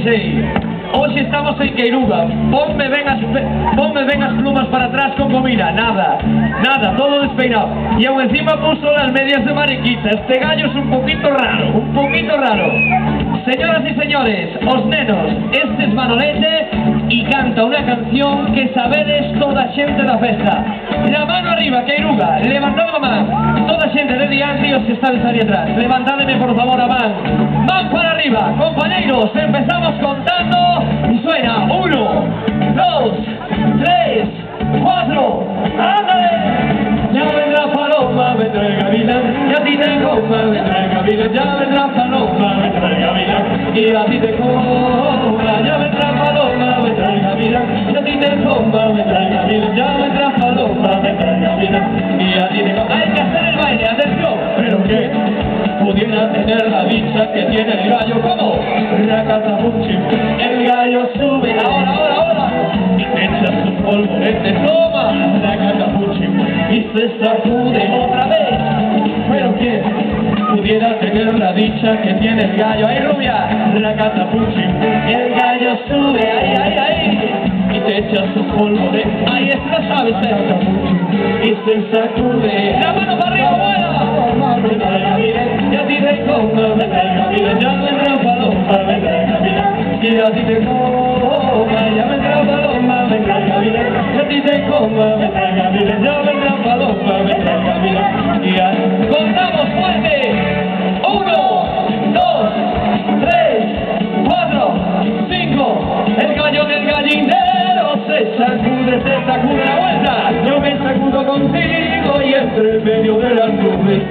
sí. Hoxe estamos en Queiruga. Ponme ben as plumas para atrás con comida. Nada, todo despeinado. Y aún encima puso las medias de mariquita. Este gallo es un poquito raro. Señoras y señores, os nenos, este es Manolete y canta una canción que sabedes toda a xente da festa. La mano arriba, Queiruga, levantad a man. Toda a xente de diante e os que estades aí atrás. Levantádeme por favor a man. Man para arriba, compañeros, empezamos contando y suena 1, 2, 3, 4, ¡ándale! Ya vendrá paloma, vendrá el gavilán, y a ti te coma, vendrá el gavilán. Ya vendrá paloma, vendrá el gavilán, y a ti te coma. Ya vendrá paloma, vendrá el gavilán, y a ti te coma, vendrá el gavilán. Ya vendrá paloma, vendrá el gavilán, y a ti te coma. Hay que hacer el baile, atención, pero que pudiera tener la dicha que tiene el gallo. ¿Cómo? Racatapuchi, el gallo sube, ahora, y te echa su polvorete, toma, racatapuchi, y se sacude otra vez. Pero que pudiera tener la dicha que tiene el gallo. ¡Ay, rubia! Racatapuchi, el gallo sube, ahí, y te echa su polvorete. Ahí está, sabes, y se sacude. La mano para arriba, vuela. Ya ti te coma, vendrá el gavilán, ya vendrá paloma, vendrá el gavilán. Y a ti te coma, ya vendrá paloma, vendrá el gavilán. Ya ti te coma, vendrá el gavilán, ya vendrá paloma, vendrá el gavilán. Y a... ¡contamos fuerte! 1, 2, 3, 4, 5. El gallo del gallinero se sacude la vuelta. Yo me sacudo contigo y entre el medio de las nubes,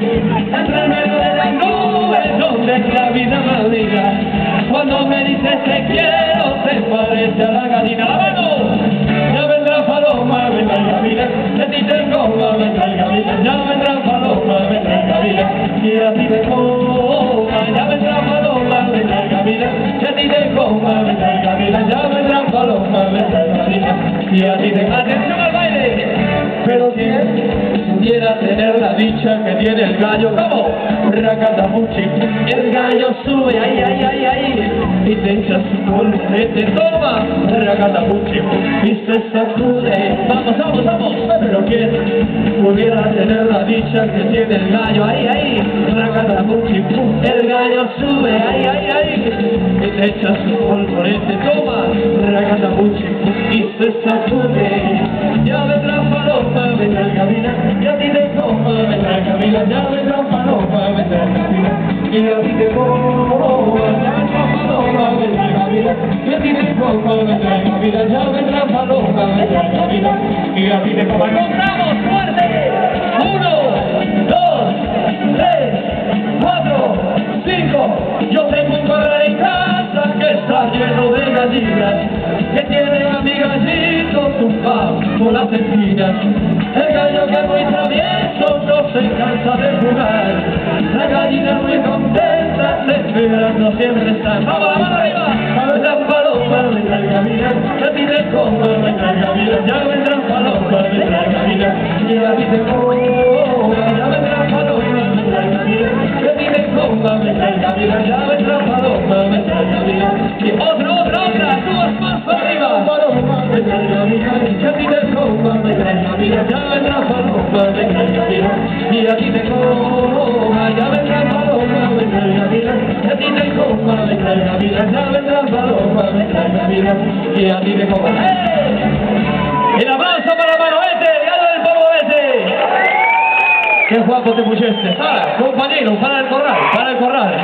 donde la vida madriga. Cuando me dices te quiero, te parece a la gallina. ¡La mano! Ya vendrá paloma, vendrá el gavilán, de ti te coma, vendrá el gavilán. Ya vendrá paloma, vendrá el gavilán, y a ti te coma. Ya vendrá paloma, vendrá el gavilán, de ti te coma, vendrá el gavilán. Ya vendrá paloma, vendrá el gavilán, y a ti te coma. ¡Atención al baile! Pero ¿quién pudiera tener la dicha que tiene el gallo? ¿Cómo? Racatapuchi, el gallo sube, ahí, y te echa su polvorete, toma, racatapuchi, y se sacude. Vamos, pero ¿quién pudiera tener la dicha que tiene el gallo? Ahí, racatapuchi, el gallo sube, ahí, y te echa su polvorete, toma, racatapuchi, y se sacude. Ya vendrá paloma, vendrá el gavilán, y a ti te coma, vendrá el gavilán. Ya vendrá paloma, vendrá el gavilán, y a ti te coma. Ya vendrá paloma, vendrá el gavilán, y a ti te coma, vendrá el gavilán. Ya vendrá paloma, vendrá el gavilán, y a ti te coma. ¡Compramos fuerte! 1, 2, 3, 4, 5. Yo tengo un corral en casa que está lleno de gallinas, que tiene a mi gallito tumbado por las espinas. El gallo que es muy travieso no se cansa de jugar. La gallina muy contenta, esperando siempre estar. ¡Vamos, la mano arriba! Vendrá paloma, vendrá el gavilán, ya ti te coma, vendrá el gavilán. Ya vendrá paloma, vendrá el gavilán, y a ti te coma. Ya vendrá paloma, vendrá el gavilán, ya ti te coma, vendrá el gavilán. Ya vendrá paloma, vendrá el gavilán. Y otra, dos más para arriba. Paloma, vendrá el gavilán, ya ti te coma, vendrá el gavilán. Ya vendrá paloma, vendrá el gavilán, y a ti te coma. Ya vendrá paloma, vendrá el gavilán, ya ti te coma, vendrá el gavilán. Ya vendrá paloma, vendrá el gavilán, y a ti te coma. ¡Eh! El abrazo para Manolete, el gallo del polvorete. ¡Qué guapo te pusiste! ¡Para, compañero, para el corral!